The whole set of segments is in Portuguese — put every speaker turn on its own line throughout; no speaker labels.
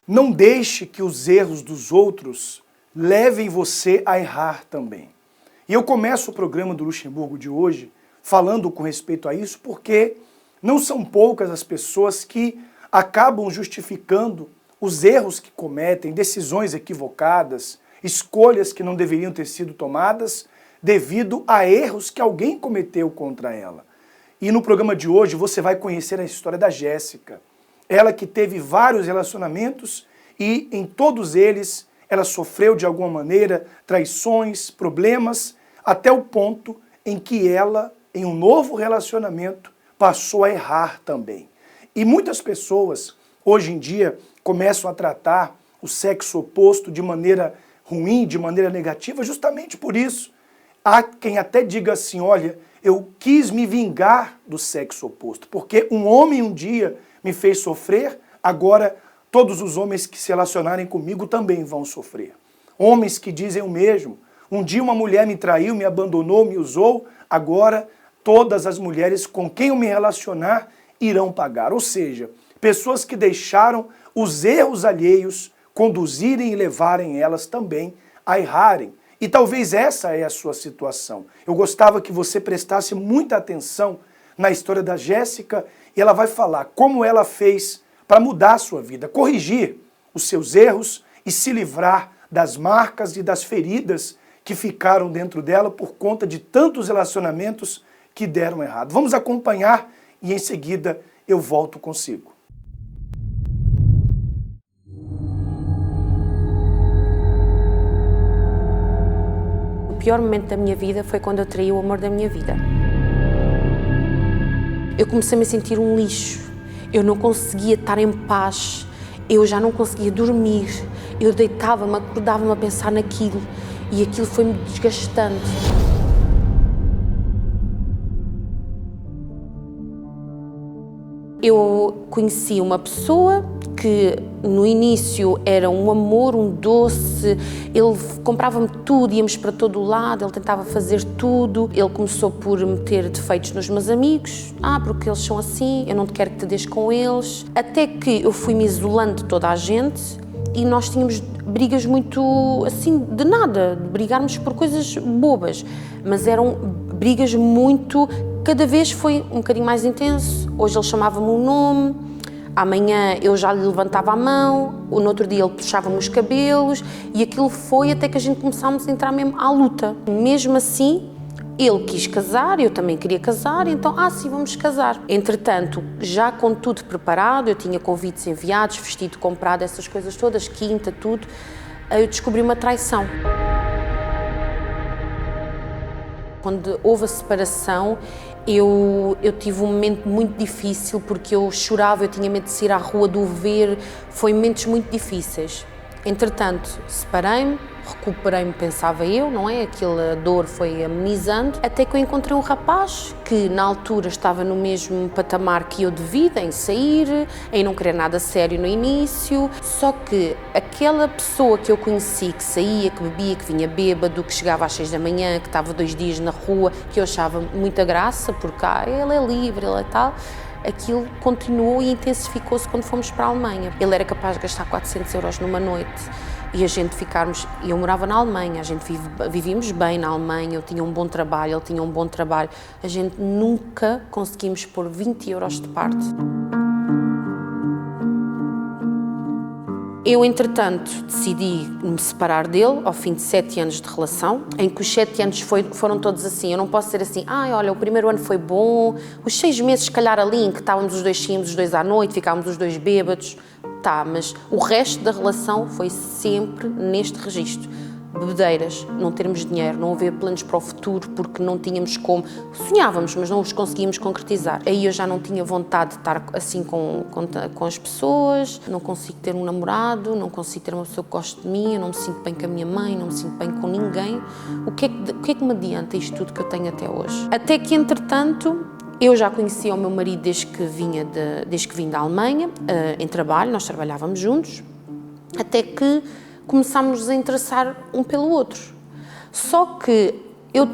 Não deixe que os erros dos outros levem você a errar também. E eu começo o programa do Luxemburgo de hoje falando com respeito a isso, porque não são poucas as pessoas que acabam justificando os erros que cometem, decisões equivocadas, escolhas que não deveriam ter sido tomadas devido a erros que alguém cometeu contra ela. E no programa de hoje você vai conhecer a história da Jéssica. Ela que teve vários relacionamentos e em todos eles ela sofreu de alguma maneira traições, problemas, até o ponto em que ela, em um novo relacionamento, passou a errar também. E muitas pessoas, hoje em dia, começam a tratar o sexo oposto de maneira ruim, de maneira negativa, justamente por isso. Há quem até diga assim, olha, eu quis me vingar do sexo oposto, porque um homem um dia me fez sofrer, agora todos os homens que se relacionarem comigo também vão sofrer. Homens que dizem o mesmo. Um dia uma mulher me traiu, me abandonou, me usou, agora todas as mulheres com quem eu me relacionar irão pagar. Ou seja, pessoas que deixaram os erros alheios conduzirem e levarem elas também a errarem. E talvez essa é a sua situação. Eu gostava que você prestasse muita atenção na história da Jéssica e ela vai falar como ela fez para mudar a sua vida, corrigir os seus erros e se livrar das marcas e das feridas que ficaram dentro dela por conta de tantos relacionamentos que deram errado. Vamos acompanhar e em seguida eu volto consigo.
O pior momento da minha vida foi quando eu traí o amor da minha vida. Eu comecei a me sentir um lixo. Eu não conseguia estar em paz. Eu já não conseguia dormir. Eu deitava-me, acordava-me a pensar naquilo. E aquilo foi-me desgastando. Eu conheci uma pessoa que no início era um amor, um doce, ele comprava-me tudo, íamos para todo o lado, ele tentava fazer tudo. Ele começou por meter defeitos nos meus amigos, porque eles são assim, eu não te quero que te des com eles. Até que eu fui me isolando de toda a gente e nós tínhamos brigas muito assim, de nada, de brigarmos por coisas bobas, mas eram brigas muito, cada vez foi um bocadinho mais intenso. Hoje ele chamava-me um nome, amanhã eu já lhe levantava a mão, no outro dia ele puxava-me os cabelos e aquilo foi até que a gente começámos a entrar mesmo à luta. Mesmo assim, ele quis casar, eu também queria casar, então, sim, vamos casar. Entretanto, já com tudo preparado, eu tinha convites enviados, vestido comprado, essas coisas todas, quinta, tudo, eu descobri uma traição. Quando houve a separação, eu tive um momento muito difícil porque eu chorava, eu tinha medo de sair à rua, de o ver, foi momentos muito difíceis. Entretanto, separei-me, recuperei-me, pensava eu, não é? Aquela dor foi amenizando, até que eu encontrei um rapaz que na altura estava no mesmo patamar que eu de vida, em sair, em não querer nada sério no início, só que aquela pessoa que eu conheci, que saía, que bebia, que vinha bêbado, que chegava às 6 da manhã, que estava 2 dias na rua, que eu achava muita graça, porque ele é livre, ele é tal, aquilo continuou e intensificou-se quando fomos para a Alemanha. Ele era capaz de gastar 400 euros numa noite e a gente eu morava na Alemanha, a gente vivíamos bem na Alemanha, eu tinha um bom trabalho, ele tinha um bom trabalho, a gente nunca conseguimos pôr 20 euros de parte. Eu, entretanto, decidi me separar dele ao fim de 7 anos de relação, em que os 7 anos foram todos assim. Eu não posso ser assim, olha, o primeiro ano foi bom, os 6 meses, se calhar, ali em que estávamos os dois, saímos os dois à noite, ficávamos os dois bêbados, mas o resto da relação foi sempre neste registro. Bebedeiras, não termos dinheiro, não haver planos para o futuro porque não tínhamos como, sonhávamos, mas não os conseguíamos concretizar. Aí eu já não tinha vontade de estar assim com as pessoas, não consigo ter um namorado, não consigo ter uma pessoa que goste de mim, eu não me sinto bem com a minha mãe, não me sinto bem com ninguém. O que é que me adianta isto tudo que eu tenho até hoje? Até que, entretanto, eu já conhecia o meu marido desde que vim da Alemanha, em trabalho, nós trabalhávamos juntos, até que começámos a interessar um pelo outro. Só que eu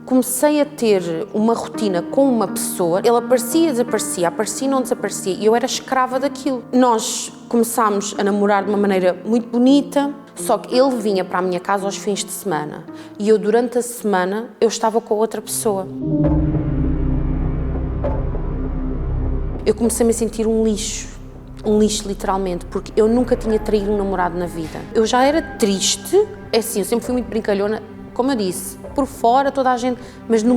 comecei a ter uma rotina com uma pessoa, ele aparecia e desaparecia, aparecia e não desaparecia, e eu era escrava daquilo. Nós começámos a namorar de uma maneira muito bonita, só que ele vinha para a minha casa aos fins de semana, e eu durante a semana eu estava com a outra pessoa. Eu comecei a me sentir um lixo literalmente, porque eu nunca tinha traído um namorado na vida. Eu já era triste, é assim, eu sempre fui muito brincalhona, como eu disse, por fora toda a gente, mas na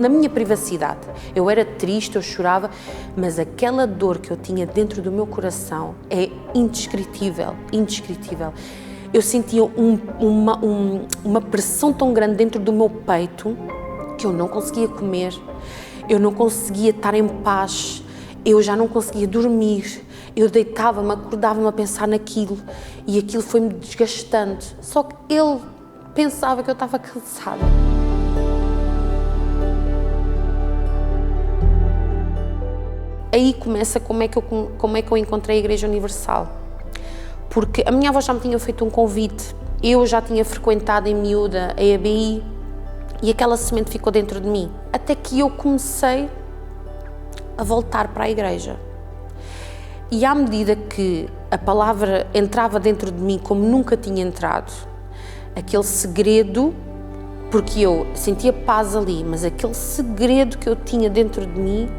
minha privacidade. Eu era triste, eu chorava, mas aquela dor que eu tinha dentro do meu coração é indescritível, indescritível. Eu sentia uma pressão tão grande dentro do meu peito que eu não conseguia comer, eu não conseguia estar em paz, eu já não conseguia dormir, eu deitava-me, acordava-me a pensar naquilo e aquilo foi-me desgastando. Só que ele pensava que eu estava cansada. Aí começa como é que eu encontrei a Igreja Universal. Porque a minha avó já me tinha feito um convite, eu já tinha frequentado em miúda a EBI e aquela semente ficou dentro de mim. Até que eu comecei a voltar para a igreja. E à medida que a palavra entrava dentro de mim como nunca tinha entrado, aquele segredo, porque eu sentia paz ali, mas aquele segredo que eu tinha dentro de mim,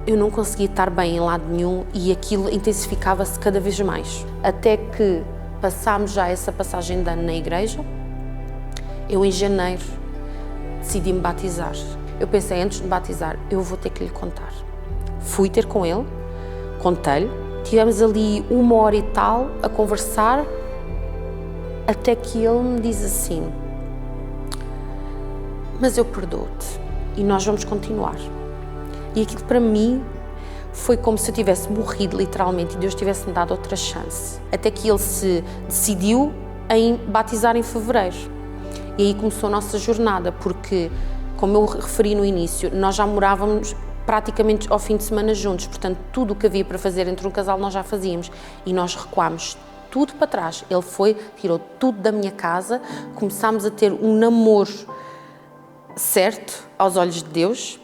eu não conseguia estar bem em lado nenhum e aquilo intensificava-se cada vez mais. Até que passámos já essa passagem de ano na igreja, eu em janeiro decidi me batizar. Eu pensei, antes de me batizar, eu vou ter que lhe contar. Fui ter com ele, contei-lhe, tivemos ali 1 hora e tal a conversar, até que ele me diz assim: mas eu perdoo-te e nós vamos continuar. E aquilo para mim foi como se eu tivesse morrido literalmente e Deus tivesse-me dado outra chance. Até que ele se decidiu em batizar em fevereiro. E aí começou a nossa jornada, porque, como eu referi no início, nós já morávamos praticamente ao fim de semana juntos, portanto tudo o que havia para fazer entre um casal nós já fazíamos e nós recuámos tudo para trás. Ele foi, tirou tudo da minha casa, começámos a ter um namoro certo aos olhos de Deus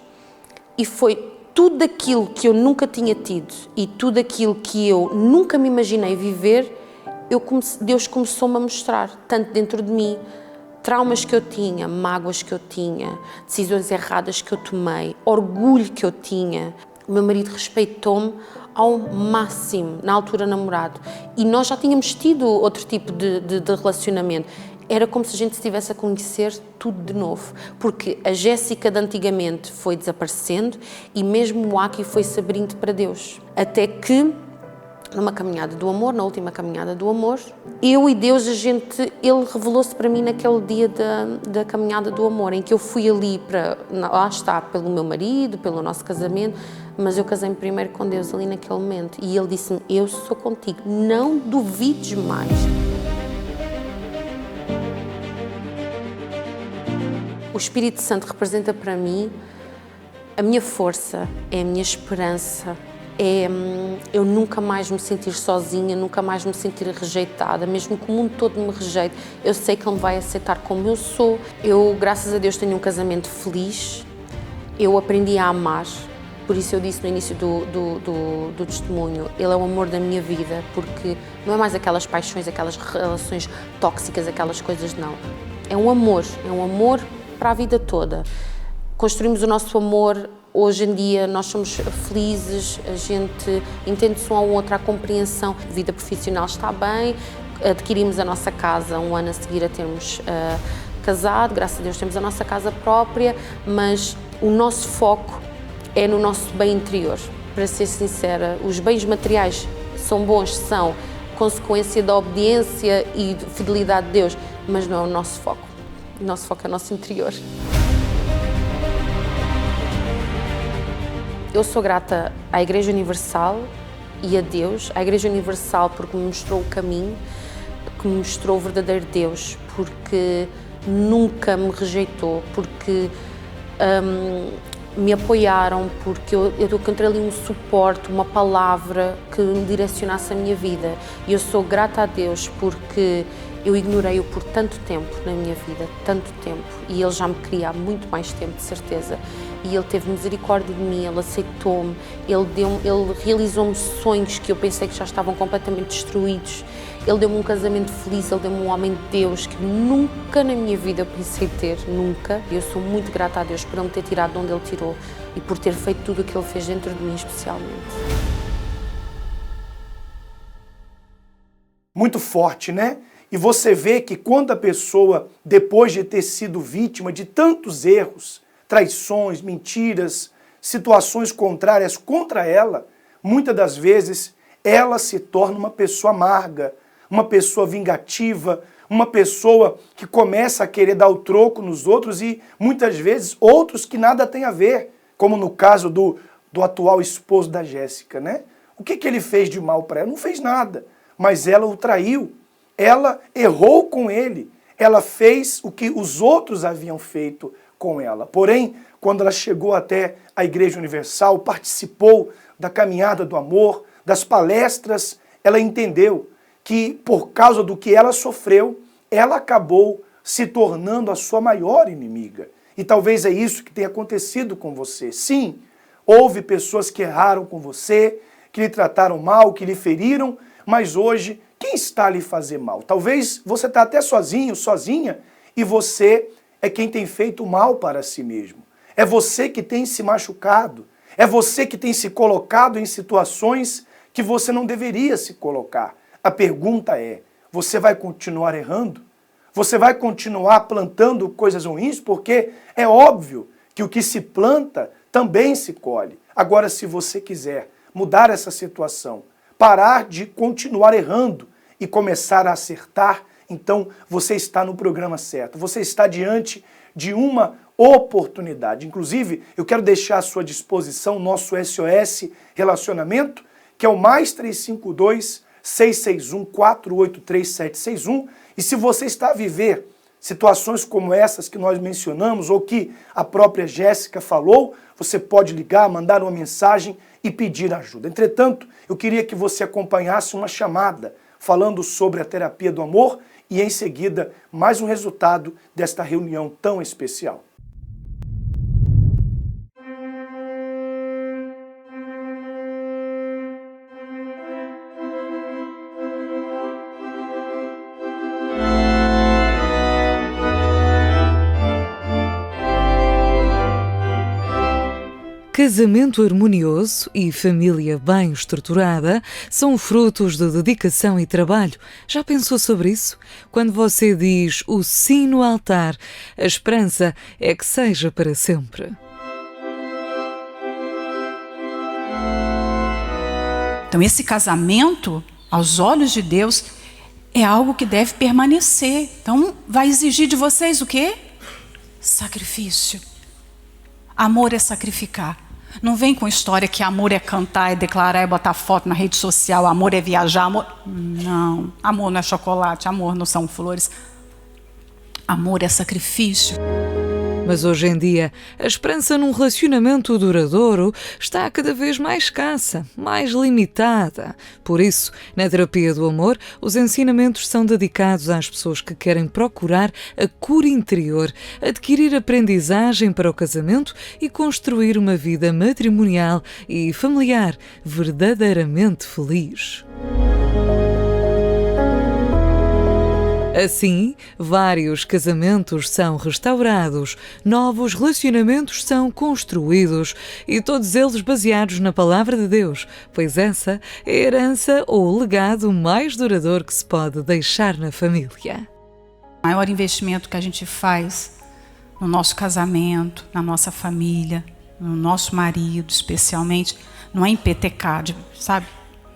e foi tudo aquilo que eu nunca tinha tido e tudo aquilo que eu nunca me imaginei viver, Deus começou-me a mostrar, tanto dentro de mim, traumas que eu tinha, mágoas que eu tinha, decisões erradas que eu tomei, orgulho que eu tinha. O meu marido respeitou-me ao máximo, na altura namorado. E nós já tínhamos tido outro tipo de relacionamento. Era como se a gente estivesse a conhecer tudo de novo. Porque a Jéssica de antigamente foi desaparecendo e mesmo o Aki foi se abrindo para Deus. Até que, numa caminhada do amor, na última caminhada do amor, eu e Deus, Ele revelou-se para mim naquele dia da caminhada do amor, em que eu fui ali lá está, pelo meu marido, pelo nosso casamento, mas eu casei-me primeiro com Deus ali naquele momento. E Ele disse-me, eu sou contigo, não duvides mais. O Espírito Santo representa para mim a minha força, é a minha esperança, é eu nunca mais me sentir sozinha, nunca mais me sentir rejeitada, mesmo que o mundo todo me rejeite, eu sei que Ele me vai aceitar como eu sou. Eu, graças a Deus, tenho um casamento feliz, eu aprendi a amar, por isso eu disse no início do testemunho, Ele é o amor da minha vida, porque não é mais aquelas paixões, aquelas relações tóxicas, aquelas coisas, não. É um amor para a vida toda. Construímos o nosso amor. Hoje em dia nós somos felizes, a gente entende-se um ao outro, a compreensão. A vida profissional está bem, adquirimos a nossa casa 1 ano a seguir a termos casado, graças a Deus temos a nossa casa própria, mas o nosso foco é no nosso bem interior. Para ser sincera, os bens materiais são bons, são consequência da obediência e de fidelidade de Deus, mas não é o nosso foco. O nosso foco é o nosso interior. Eu sou grata à Igreja Universal e a Deus, à Igreja Universal porque me mostrou o caminho, que me mostrou o verdadeiro Deus, porque nunca me rejeitou, porque me apoiaram, porque eu encontrei ali um suporte, uma palavra que me direcionasse a minha vida. E eu sou grata a Deus porque Eu ignorei-o por tanto tempo na minha vida, tanto tempo, e ele já me queria há muito mais tempo, de certeza. E ele teve misericórdia de mim, ele aceitou-me, ele realizou-me sonhos que eu pensei que já estavam completamente destruídos. Ele deu-me um casamento feliz, ele deu-me um homem de Deus que nunca na minha vida pensei ter, nunca. E eu sou muito grata a Deus por ele me ter tirado de onde ele tirou e por ter feito tudo o que ele fez dentro de mim, especialmente.
Muito forte, né? E você vê que quando a pessoa, depois de ter sido vítima de tantos erros, traições, mentiras, situações contrárias contra ela, muitas das vezes ela se torna uma pessoa amarga, uma pessoa vingativa, uma pessoa que começa a querer dar o troco nos outros e muitas vezes outros que nada têm a ver, como no caso do atual esposo da Jéssica, né? O que ele fez de mal para ela? Não fez nada, mas ela o traiu, ela errou com ele, ela fez o que os outros haviam feito com ela. Porém, quando ela chegou até a Igreja Universal, participou da caminhada do amor, das palestras, ela entendeu que por causa do que ela sofreu, ela acabou se tornando a sua maior inimiga. E talvez é isso que tenha acontecido com você. Sim, houve pessoas que erraram com você, que lhe trataram mal, que lhe feriram, mas hoje, quem está a lhe fazer mal? Talvez você está até sozinho, sozinha, e você é quem tem feito mal para si mesmo. É você que tem se machucado. É você que tem se colocado em situações que você não deveria se colocar. A pergunta é, você vai continuar errando? Você vai continuar plantando coisas ruins? Porque é óbvio que o que se planta também se colhe. Agora, se você quiser mudar essa situação, parar de continuar errando e começar a acertar, então você está no programa certo. Você está diante de uma oportunidade. Inclusive, eu quero deixar à sua disposição o nosso SOS Relacionamento, que é o +352 661 483 761. E se você está a viver situações como essas que nós mencionamos, ou que a própria Jéssica falou, você pode ligar, mandar uma mensagem e pedir ajuda. Entretanto, eu queria que você acompanhasse uma chamada falando sobre a terapia do amor e, em seguida, mais um resultado desta reunião tão especial.
Casamento harmonioso e família bem estruturada são frutos de dedicação e trabalho. Já pensou sobre isso? Quando você diz o sim no altar, a esperança é que seja para sempre.
Então, esse casamento, aos olhos de Deus, é algo que deve permanecer. Então, vai exigir de vocês o quê? Sacrifício. Amor é sacrificar. Não vem com história que amor é cantar, é declarar, é botar foto na rede social, amor é viajar, amor... Não, amor não é chocolate, amor não são flores. Amor é sacrifício.
Mas hoje em dia, a esperança num relacionamento duradouro está cada vez mais escassa, mais limitada. Por isso, na terapia do amor, os ensinamentos são dedicados às pessoas que querem procurar a cura interior, adquirir aprendizagem para o casamento e construir uma vida matrimonial e familiar verdadeiramente feliz. Assim, vários casamentos são restaurados, novos relacionamentos são construídos e todos eles baseados na Palavra de Deus, pois essa é a herança ou o legado mais duradouro que se pode deixar na família.
O maior investimento que a gente faz no nosso casamento, na nossa família, no nosso marido especialmente, não é em petecar, sabe?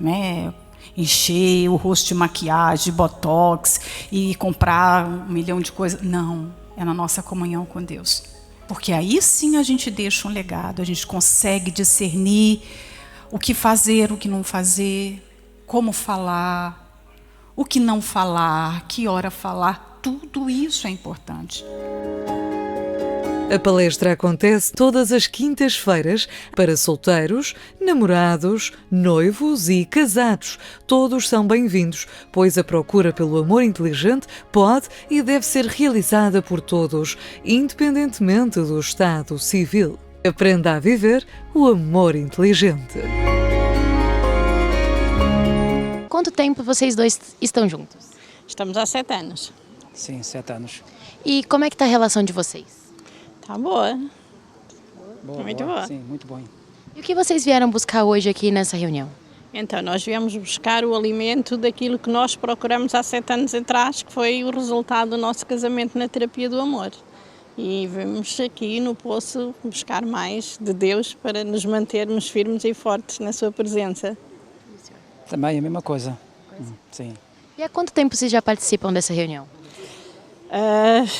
Né? Encher o rosto de maquiagem, de botox e comprar 1 milhão de coisas. Não, é na nossa comunhão com Deus. Porque aí sim a gente deixa um legado, a gente consegue discernir o que fazer, o que não fazer, como falar, o que não falar, que hora falar, tudo isso é importante.
A palestra acontece todas as quintas-feiras para solteiros, namorados, noivos e casados. Todos são bem-vindos, pois a procura pelo amor inteligente pode e deve ser realizada por todos, independentemente do estado civil. Aprenda a viver o amor inteligente.
Quanto tempo vocês dois estão juntos?
Estamos há 7 anos.
Sim, 7 anos.
E como é que tá a relação de vocês?
Tá boa.
Muito boa. Sim, muito bom.
E o que vocês vieram buscar hoje aqui nessa reunião?
Então, nós viemos buscar o alimento daquilo que nós procuramos há 7 anos atrás, que foi o resultado do nosso casamento na terapia do amor. E vamos aqui no poço buscar mais de Deus para nos mantermos firmes e fortes na sua presença.
Também a mesma coisa. Sim.
E há quanto tempo vocês já participam dessa reunião?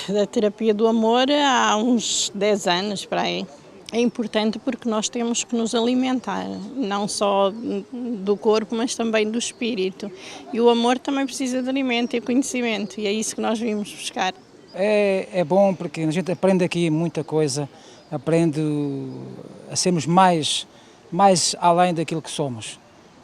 Da terapia do amor há uns 10 anos para aí. É importante porque nós temos que nos alimentar, não só do corpo, mas também do espírito. E o amor também precisa de alimento e conhecimento, e é isso que nós vimos buscar.
É bom porque a gente aprende aqui muita coisa, aprende a sermos mais além daquilo que somos.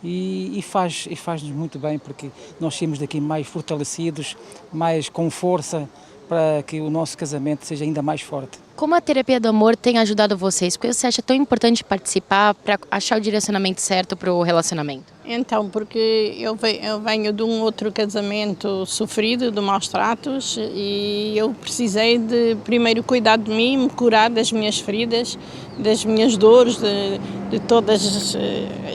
E faz-nos muito bem porque nós saímos daqui mais fortalecidos, mais com força para que o nosso casamento seja ainda mais forte.
Como a terapia do amor tem ajudado vocês? Por que você acha tão importante participar para achar o direcionamento certo para o relacionamento?
Então, porque eu venho de um outro casamento sofrido, de maus tratos, e eu precisei de primeiro cuidar de mim, me curar das minhas feridas, das minhas dores, de todos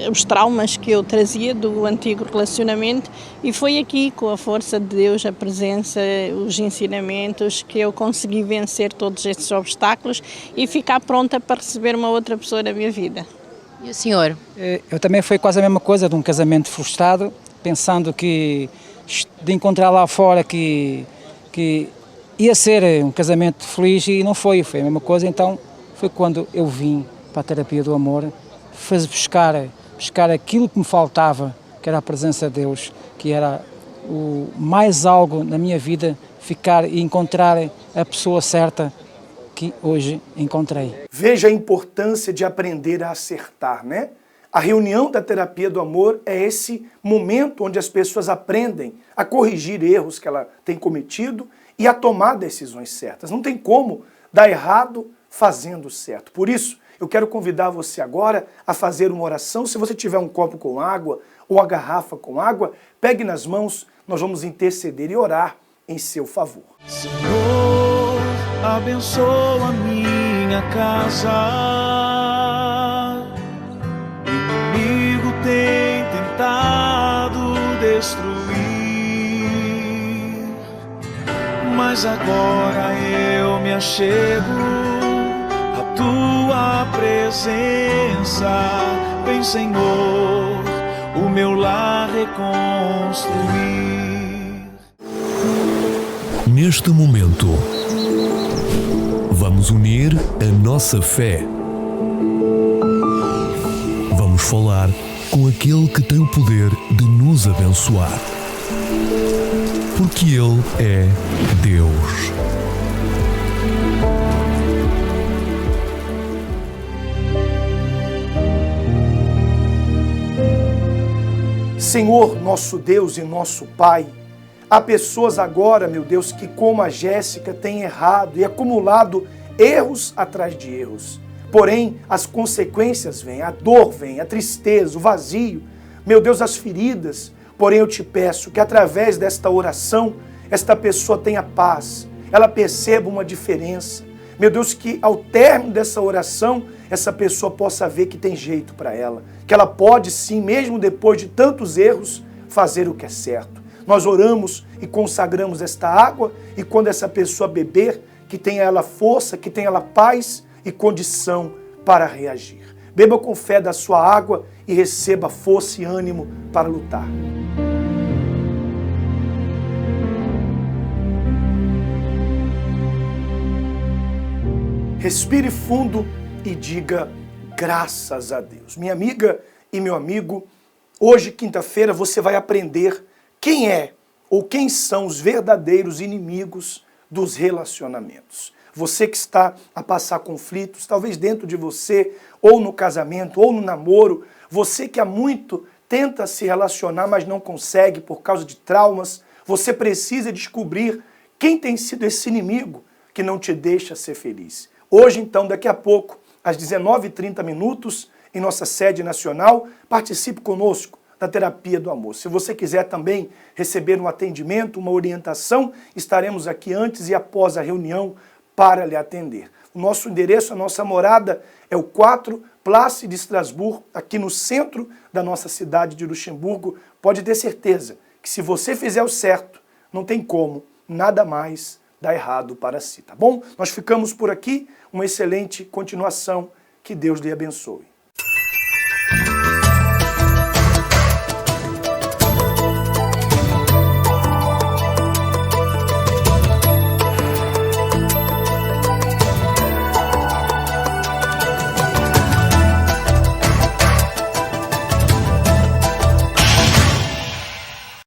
os traumas que eu trazia do antigo relacionamento, e foi aqui, com a força de Deus, a presença, os ensinamentos, que eu consegui vencer todos estes obstáculos e ficar pronta para receber uma outra pessoa na minha vida.
E o senhor?
Eu também foi quase a mesma coisa, de um casamento frustrado, pensando que de encontrar lá fora que ia ser um casamento feliz e não foi a mesma coisa. Então foi quando eu vim para a terapia do amor, buscar aquilo que me faltava, que era a presença de Deus, que era o mais algo na minha vida, ficar e encontrar a pessoa certa que hoje encontrei.
Veja a importância de aprender a acertar, né? A reunião da terapia do amor é esse momento onde as pessoas aprendem a corrigir erros que ela tem cometido e a tomar decisões certas. Não tem como dar errado fazendo certo. Por isso, eu quero convidar você agora a fazer uma oração. Se você tiver um copo com água ou uma garrafa com água, pegue nas mãos, nós vamos interceder e orar em seu favor.
Senhor, abençoa a minha casa. O inimigo tem tentado destruir, mas agora eu me achego à tua presença. Vem, Senhor, o meu lar reconstruir.
Neste momento, vamos unir a nossa fé. Vamos falar com aquele que tem o poder de nos abençoar. Porque Ele é Deus.
Senhor, nosso Deus e nosso Pai, há pessoas agora, meu Deus, que como a Jéssica têm errado e acumulado erros atrás de erros. Porém, as consequências vêm, a dor vem, a tristeza, o vazio, meu Deus, as feridas. Porém, eu te peço que através desta oração, esta pessoa tenha paz, ela perceba uma diferença. Meu Deus, que ao término dessa oração, essa pessoa possa ver que tem jeito para ela, que ela pode sim, mesmo depois de tantos erros, fazer o que é certo. Nós oramos e consagramos esta água e quando essa pessoa beber, que tenha ela força, que tenha ela paz e condição para reagir. Beba com fé da sua água e receba força e ânimo para lutar. Respire fundo e diga graças a Deus. Minha amiga e meu amigo, hoje, quinta-feira, você vai aprender quem é ou quem são os verdadeiros inimigos dos relacionamentos. Você que está a passar conflitos, talvez dentro de você, ou no casamento, ou no namoro, você que há muito tenta se relacionar, mas não consegue por causa de traumas, você precisa descobrir quem tem sido esse inimigo que não te deixa ser feliz. Hoje, então, daqui a pouco, às 19h30, em nossa sede nacional, participe conosco da terapia do amor. Se você quiser também receber um atendimento, uma orientação, estaremos aqui antes e após a reunião para lhe atender. O nosso endereço, a nossa morada é o 4 Place de Strasbourg, aqui no centro da nossa cidade de Luxemburgo. Pode ter certeza que se você fizer o certo, não tem como nada mais dar errado para si, tá bom? Nós ficamos por aqui, uma excelente continuação, que Deus lhe abençoe.